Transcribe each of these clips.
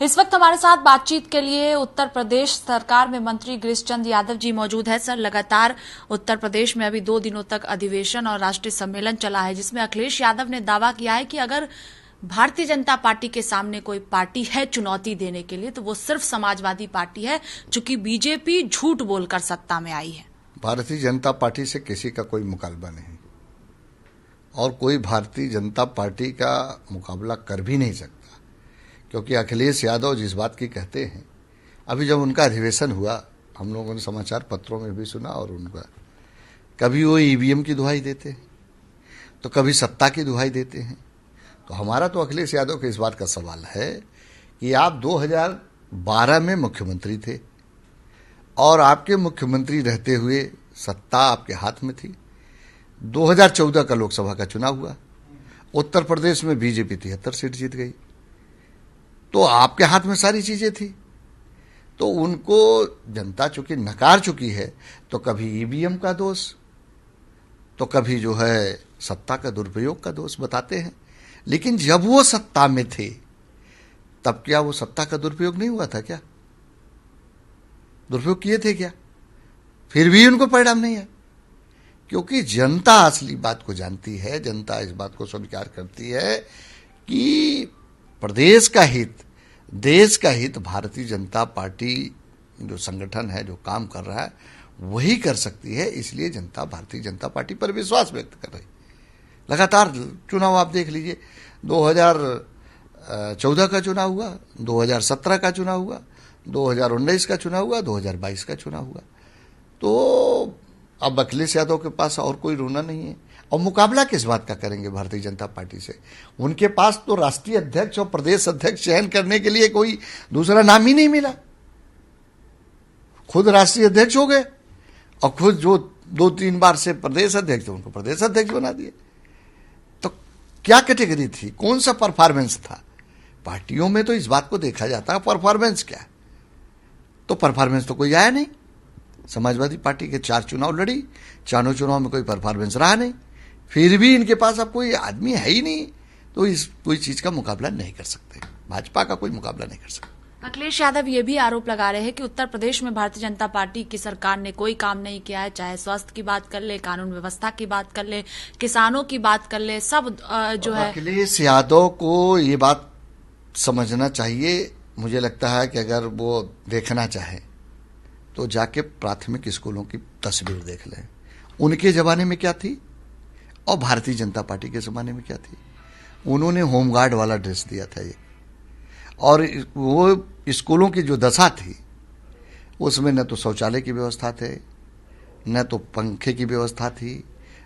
इस वक्त हमारे साथ बातचीत के लिए उत्तर प्रदेश सरकार में मंत्री गिरीश चंद्र यादव जी मौजूद है। सर, लगातार उत्तर प्रदेश में अभी 2 दिनों तक अधिवेशन और राष्ट्रीय सम्मेलन चला है, जिसमें अखिलेश यादव ने दावा किया है कि अगर भारतीय जनता पार्टी के सामने कोई पार्टी है चुनौती देने के लिए तो वो सिर्फ समाजवादी पार्टी है, चूंकि बीजेपी झूठ बोलकर सत्ता में आई है। भारतीय जनता पार्टी से किसी का कोई मुकाबला नहीं और कोई भारतीय जनता पार्टी का मुकाबला कर भी नहीं सकता, क्योंकि अखिलेश यादव जिस बात की कहते हैं, अभी जब उनका अधिवेशन हुआ हम लोगों ने समाचार पत्रों में भी सुना, और उनका कभी वो ईवीएम की दुहाई देते हैं तो कभी सत्ता की दुहाई देते हैं। तो हमारा तो अखिलेश यादव के इस बात का सवाल है कि आप 2012 में मुख्यमंत्री थे और आपके मुख्यमंत्री रहते हुए सत्ता आपके हाथ में थी। 2014 का लोकसभा का चुनाव हुआ, उत्तर प्रदेश में बीजेपी 73 सीट जीत गई, तो आपके हाथ में सारी चीजें थी। तो उनको जनता चूंकि नकार चुकी है, तो कभी ईवीएम का दोष तो कभी जो है सत्ता का दुरुपयोग का दोष बताते हैं। लेकिन जब वो सत्ता में थे तब क्या वो सत्ता का दुरुपयोग नहीं हुआ था? क्या दुरुपयोग किए थे क्या? फिर भी उनको परिणाम नहीं है, क्योंकि जनता असली बात को जानती है। जनता इस बात को स्वीकार करती है कि प्रदेश का हित, देश का हित भारतीय जनता पार्टी जो संगठन है, जो काम कर रहा है, वही कर सकती है। इसलिए जनता भारतीय जनता पार्टी पर विश्वास व्यक्त कर रही। लगातार चुनाव आप देख लीजिए, 2014 का चुनाव हुआ, 2017 का चुनाव हुआ, 2019 का चुनाव हुआ, 2022 का चुनाव हुआ। तो अब अखिलेश यादव के पास और कोई रोना नहीं है। और मुकाबला किस बात का करेंगे भारतीय जनता पार्टी से? उनके पास तो राष्ट्रीय अध्यक्ष और प्रदेश अध्यक्ष चयन करने के लिए कोई दूसरा नाम ही नहीं मिला। खुद राष्ट्रीय अध्यक्ष हो गए और खुद जो 2-3 बार से प्रदेश अध्यक्ष थे उनको प्रदेश अध्यक्ष बना दिए। तो क्या कैटेगरी थी? कौन सा परफॉर्मेंस था? पार्टियों में तो इस बात को देखा जाता है परफॉर्मेंस क्या है, तो परफॉर्मेंस तो कोई आया नहीं। समाजवादी पार्टी के 4 चुनाव लड़ी, चारों चुनाव में कोई परफॉर्मेंस रहा नहीं, फिर भी इनके पास अब कोई आदमी है ही नहीं, तो इस कोई चीज का मुकाबला नहीं कर सकते। भाजपा का कोई मुकाबला नहीं कर सकता। अखिलेश यादव ये भी आरोप लगा रहे हैं कि उत्तर प्रदेश में भारतीय जनता पार्टी की सरकार ने कोई काम नहीं किया है, चाहे स्वास्थ्य की बात कर ले, कानून व्यवस्था की बात कर ले, किसानों की बात कर ले, सब जो है। अखिलेश यादव को ये बात समझना चाहिए। मुझे लगता है कि अगर वो देखना चाहे तो जाके प्राथमिक स्कूलों की तस्वीर देख लें। उनके जमाने में क्या थी और भारतीय जनता पार्टी के जमाने में क्या थी। उन्होंने होमगार्ड वाला ड्रेस दिया था ये, और वो स्कूलों की जो दशा थी उसमें न तो शौचालय की व्यवस्था थे, न तो पंखे की व्यवस्था थी,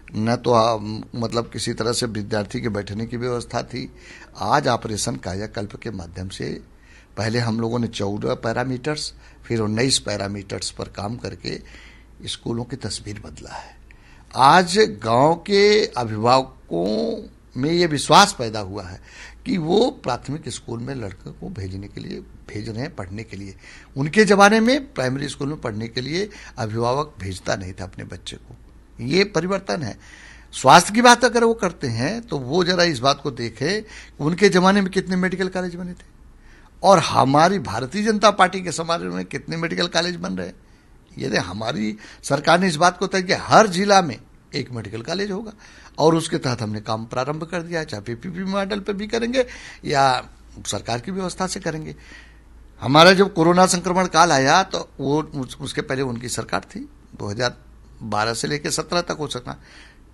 न तो मतलब किसी तरह से विद्यार्थी के बैठने की व्यवस्था थी। आज ऑपरेशन कायाकल्प के माध्यम से पहले हम लोगों ने 14 पैरामीटर्स, फिर 19 पैरामीटर्स पर काम करके स्कूलों की तस्वीर बदला है। आज गांव के अभिभावकों में ये विश्वास पैदा हुआ है कि वो प्राथमिक स्कूल में लड़कों को भेजने के लिए भेज रहे हैं पढ़ने के लिए। उनके जमाने में प्राइमरी स्कूल में पढ़ने के लिए अभिभावक भेजता नहीं था अपने बच्चे को। ये परिवर्तन है। स्वास्थ्य की बात अगर वो करते हैं तो वो जरा इस बात को देखें, उनके जमाने में कितने मेडिकल कॉलेज बने थे और हमारी भारतीय जनता पार्टी के समाज में कितने मेडिकल कॉलेज बन रहे हैं। यदि हमारी सरकार ने इस बात को तय किया हर जिला में एक मेडिकल कॉलेज होगा, और उसके तहत हमने काम प्रारंभ कर दिया है। चाहे पीपीपी मॉडल पे भी करेंगे या सरकार की व्यवस्था से करेंगे। हमारा जब कोरोना संक्रमण काल आया तो वो उसके पहले उनकी सरकार थी, 2012 से लेकर 17 तक हो सकता,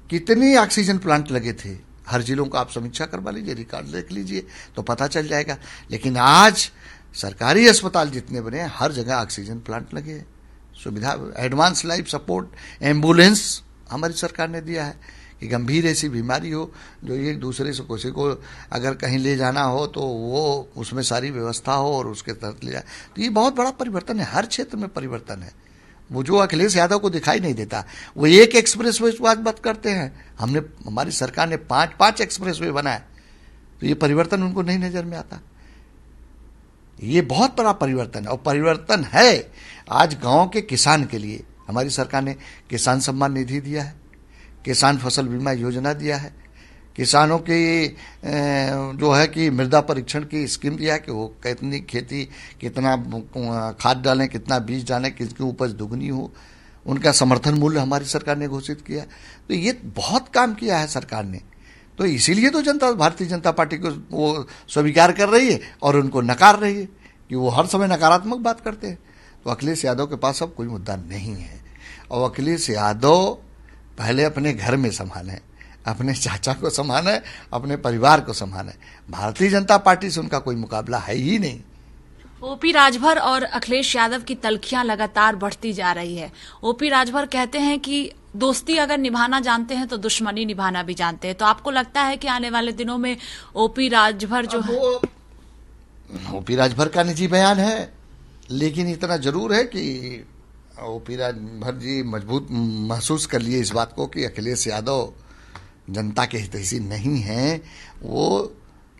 कितनी ऑक्सीजन प्लांट लगे थे हर जिलों का आप समीक्षा करवा लीजिए, रिकॉर्ड देख लीजिए तो पता चल जाएगा। लेकिन आज सरकारी अस्पताल जितने बने हैं हर जगह ऑक्सीजन प्लांट लगे हैं। सुविधा, एडवांस लाइफ सपोर्ट, एम्बुलेंस हमारी सरकार ने दिया है कि गंभीर ऐसी बीमारी हो जो एक दूसरे से किसी को अगर कहीं ले जाना हो तो वो उसमें सारी व्यवस्था हो और उसके तहत ले जाए। तो ये बहुत बड़ा परिवर्तन है, हर क्षेत्र में परिवर्तन है। वो जो अखिलेश यादव को दिखाई नहीं देता, वो एक एक्सप्रेस वे बात करते हैं। हमारी सरकार ने 5 एक्सप्रेस वे बनाए, तो ये परिवर्तन उनको नहीं नजर में आता। ये बहुत बड़ा परिवर्तन है, और परिवर्तन है आज गांव के किसान के लिए। हमारी सरकार ने किसान सम्मान निधि दिया है, किसान फसल बीमा योजना दिया है, किसानों की जो है कि मृदा परीक्षण की स्कीम दिया है कि वो कितनी खेती, कितना खाद डालें, कितना बीज डालें, किसकी उपज दुगनी हो, उनका समर्थन मूल्य हमारी सरकार ने घोषित किया। तो ये बहुत काम किया है सरकार ने, तो इसीलिए तो जनता भारतीय जनता पार्टी को वो स्वीकार कर रही है और उनको नकार रही है कि वो हर समय नकारात्मक बात करते हैं। तो अखिलेश यादव के पास अब कोई मुद्दा नहीं है, और अखिलेश यादव पहले अपने घर में संभालें, अपने चाचा को संभालें, अपने परिवार को संभालें। भारतीय जनता पार्टी से उनका कोई मुकाबला है ही नहीं। ओपी राजभर और अखिलेश यादव की तल्खियां लगातार बढ़ती जा रही है। ओपी राजभर कहते हैं कि दोस्ती अगर निभाना जानते हैं तो दुश्मनी निभाना भी जानते हैं। तो आपको लगता है कि आने वाले दिनों में ओपी राजभर जो है, ओपी राजभर का निजी बयान है, लेकिन इतना जरूर है कि ओपी राजभर जी मजबूत महसूस कर लिए इस बात को कि अखिलेश यादव जनता के हितैषी नहीं हैं।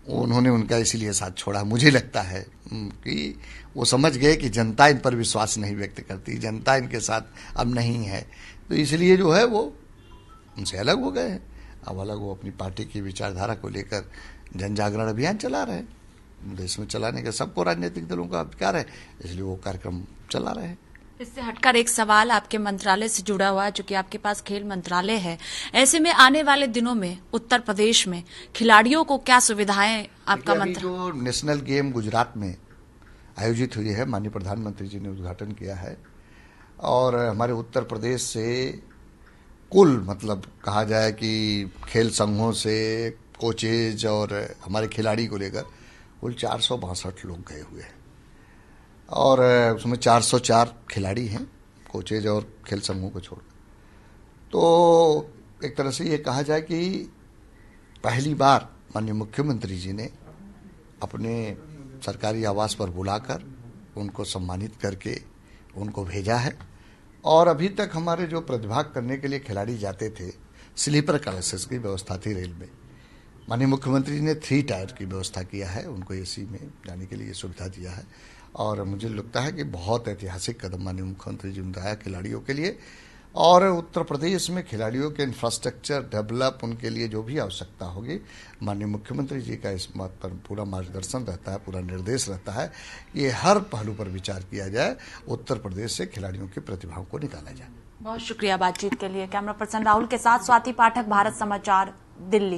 उन्होंने उनका इसीलिए साथ छोड़ा। मुझे लगता है कि वो समझ गए कि जनता इन पर विश्वास नहीं व्यक्त करती, जनता इनके साथ अब नहीं है, तो इसलिए जो है वो उनसे अलग हो गए हैं। अब अलग वो अपनी पार्टी की विचारधारा को लेकर जन जागरण अभियान चला रहे हैं। देश में चलाने का सबको राजनीतिक दलों का अधिकार है, इसलिए वो कार्यक्रम चला रहे हैं। इससे हटकर एक सवाल आपके मंत्रालय से जुड़ा हुआ है, चूंकि आपके पास खेल मंत्रालय है। ऐसे में आने वाले दिनों में उत्तर प्रदेश में खिलाड़ियों को क्या सुविधाएं आपका मंत्रालय? जो नेशनल गेम गुजरात में आयोजित हुई है, माननीय प्रधानमंत्री जी ने उद्घाटन किया है, और हमारे उत्तर प्रदेश से कुल मतलब कहा जाए कि खेल संघों से कोचेज और हमारे खिलाड़ी को लेकर कुल 462 लोग गए हुए हैं, और उसमें 404 खिलाड़ी हैं, कोचेज और खेल संघों को छोड़। तो एक तरह से ये कहा जाए कि पहली बार माननीय मुख्यमंत्री जी ने अपने सरकारी आवास पर बुलाकर उनको सम्मानित करके उनको भेजा है। और अभी तक हमारे जो प्रतिभाग करने के लिए खिलाड़ी जाते थे, स्लीपर क्लासेस की व्यवस्था थी रेल में, माननीय मुख्यमंत्री ने 3 टायर की व्यवस्था किया है, उनको एसी में जाने के लिए सुविधा दिया है। और मुझे लगता है कि बहुत ऐतिहासिक कदम माननीय मुख्यमंत्री जी ने उठाया खिलाड़ियों के लिए। और उत्तर प्रदेश में खिलाड़ियों के इंफ्रास्ट्रक्चर डेवलप, उनके लिए जो भी आवश्यकता होगी, माननीय मुख्यमंत्री जी का इस बात पर पूरा मार्गदर्शन रहता है, पूरा निर्देश रहता है। ये हर पहलू पर विचार किया जाए, उत्तर प्रदेश से खिलाड़ियों की प्रतिभाओं को निकाला जाए। बहुत शुक्रिया बातचीत के लिए। कैमरा पर्सन राहुल के साथ स्वाति पाठक, भारत समाचार, दिल्ली।